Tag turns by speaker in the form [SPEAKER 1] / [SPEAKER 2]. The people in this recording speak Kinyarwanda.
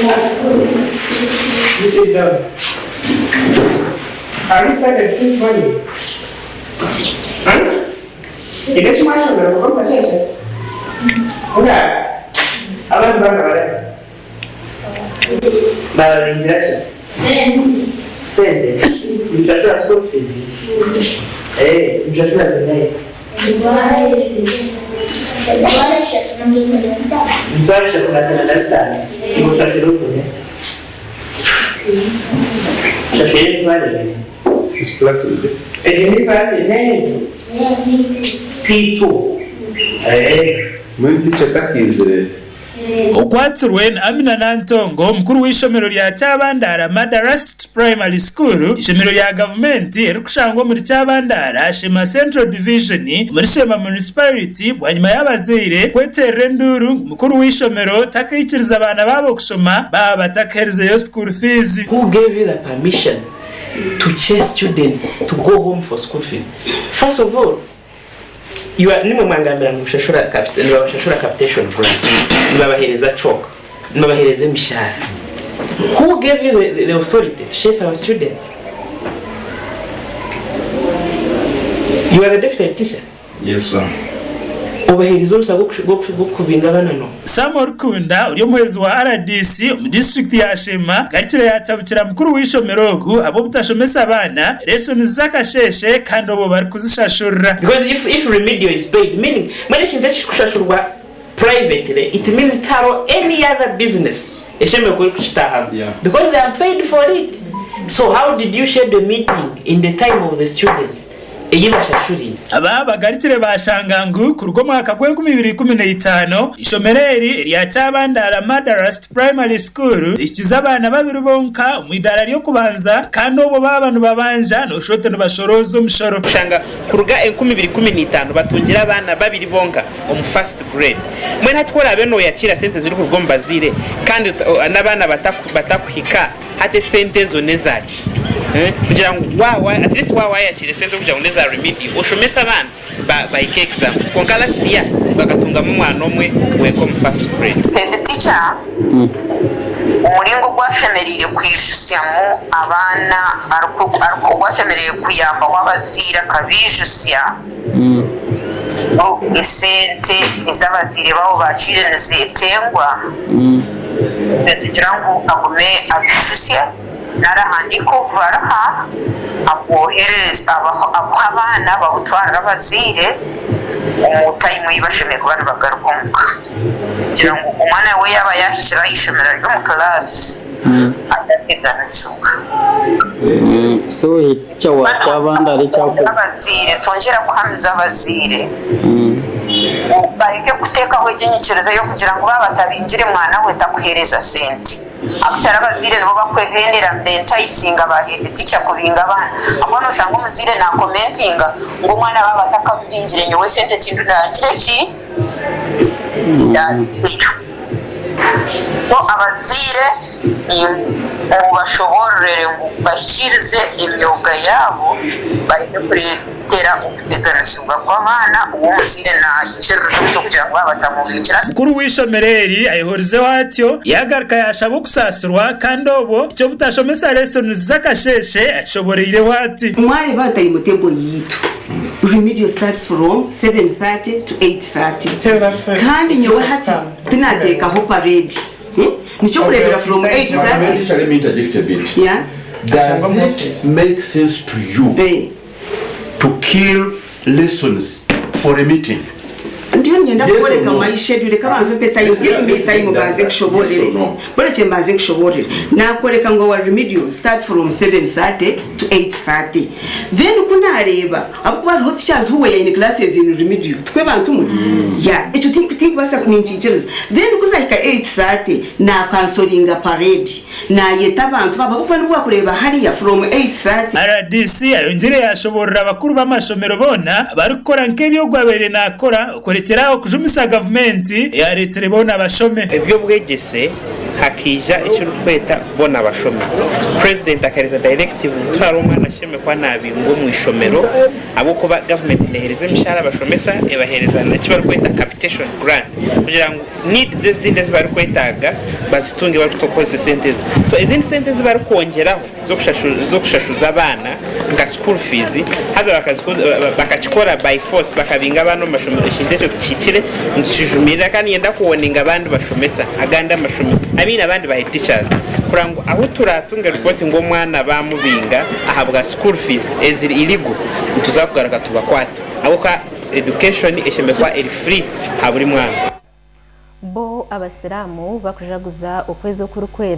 [SPEAKER 1] You sit down. Have you started this morning? Huh? You get your marshal, go for church. Okay. I want to run away. But in direction? Send. You just have school fees. Hey, you just have the name. Mtuache tunataka daktari. Hiyo tatizo ni. Chakeni pale.
[SPEAKER 2] Which class is this?
[SPEAKER 1] Ejeni class name. P2.
[SPEAKER 2] When teacher Taki is
[SPEAKER 3] Okwatsirwe Amina Nantongo mukuru w'ishomero lya Kyabandara Madarast Primary School ishomero lya government erikushangwa muri Kyabandara Sheema Central Division muri Sheema Municipality bwanyuma y'abazeire kweterera enduru mukuru w'ishomero takayikiriza abana babo kushoma baba takereze yo school fees.
[SPEAKER 1] Who gave you the permission to chase students to go home for school fees? First of all, you are nimwe mwangambira mushashura capitation grant. Nibabahereza chalk. Nibabahereza mishahara. Who gave you the authority to chase our students? You are the deputy teacher.
[SPEAKER 2] Yes, sir.
[SPEAKER 1] Ubahiriza urusago gukubinga abana no.
[SPEAKER 3] Samuel Kunda uri muhezi wa RDC mu district ya Sheema gakire yatabukira mukuru w'ishomerogu abo butashomesa abana lessons zakasheshe kandi obo bari kuzishashura.
[SPEAKER 1] Because if remedial is paid, meaning manage that kushashurwa privately, it means taro any other business esheme kushitaha. Because they have paid for it. So how did you share the meeting in the time of the students?
[SPEAKER 3] Aba bagarikire bashangangu ku rw'umwaka gw'2015 ishomereri rya Kyabandara Madarast Primary School ikiza abana babiri bonka mu idara ryo kubanza kandi obo babantu babanja no shote no bashorozo umshoro
[SPEAKER 1] shanga ku ruga 2015 batungira abana babiri bonka mu first grade mwe ntatwora beno yakira sente ziri ku rwomba zire kandi n'abana batakuhika hate sente zone zaci kugira ngo at least yakire sente kugira ngo neza remedy oshomesa abana by exams konka last year bagatunga mu mwana omwe weko mu first grade.
[SPEAKER 4] The teacher umuringo gwashemerire kwishusyamo abana ariko gwashemerire kuyamba wabazira kabijusya isente izabazire baho bacire nezetengwa tetugira ngo agume abishusya narahandiko baraha abohereza abana babutwara abazire umutayimu yibashemeye kubana bagaruka kugira ngo umwana we yaba yashishira ishomero ryo mu class adateganisuka.
[SPEAKER 5] So cyawa cyabandari cyako
[SPEAKER 4] abazire tongera kuhamiza abazire bareke kutekaho iginyikirizo yo kugira ngo babatabinjire mwana we takuhereza senti akucyara abazire nabo bakwehenera mbenta isinga bahende ticha kubinga abana abona ushanga umuzire na commentinga ngo mwana babatakabinjire nyowe sente tindu nakireki so abazire bashoborere bashirize imyuga yabo bareke kuretera ukuteganasubwa kw'abana uwo muzire na iceruzo cyo kugira ngo batamuvukira.
[SPEAKER 3] Mukuru w'ishomereri ayihorizeho atyo yagaruka yashaba kusasirwa kandi obo icyo butashomesa lessons zakasheshe ashoboreyeho ati
[SPEAKER 6] mwari bataye mutembo yitu. Remedial starts from 7:30 to 8:30. Kandi nyowe hati tinateka ho parade. Nicho kurebera from 8:30.
[SPEAKER 2] Let me interject a bit.
[SPEAKER 6] Yeah.
[SPEAKER 2] Does it make sense to you to kill lessons for a meeting?
[SPEAKER 6] Ndiyo nyenda kukoleka my schedule kabanze peta give me time baze kushoborere bole chembaze kushoborere na koleka ngo wa remedial start from 7:30 to 8:30 then kunareba abukuba hot teachers who were in classes in remedial twe bantu mu yeah echo think basa kuninchiriza then kuzahika 8:30 na cancelinga parade na yeta bantu babukuba nubwo kureba hariya from 8:30
[SPEAKER 3] RDC ayongere yashoborera abakuru b'amashomero bona barukora nk'ebyo gwabere nakora keraho kujumisa government yaretere bona bashome
[SPEAKER 1] ebyo bwegese hakija icyo kweta bona bashome president akareza directive mutwara umwana sheme kwa nabi ngo mu ishomero abo kuba government nehereza imishara bashomesa ebahereza na cyo kweta capitation grant kugira ngo need zezinde zibari kwetaga bazitunge bari kutokoza sentes so izindi sentes bari kongeraho zo kushashuza abana nga school fees haza bakachikora by force bakabinga abana mu mashomero ishindetse tukikire ndikijumira kandi yenda kuwoninga abandi bashomesa aganda mashomero abina abandi ba teachers kurango aho turatunga report ngo mwana bamubinga ahabwa school fees eziri illegal tuzakugaraka tubakwata abo ka education eshemekwa eri free haburi mwana
[SPEAKER 7] bo abasiramu bakujaguza ukwezi okurukwera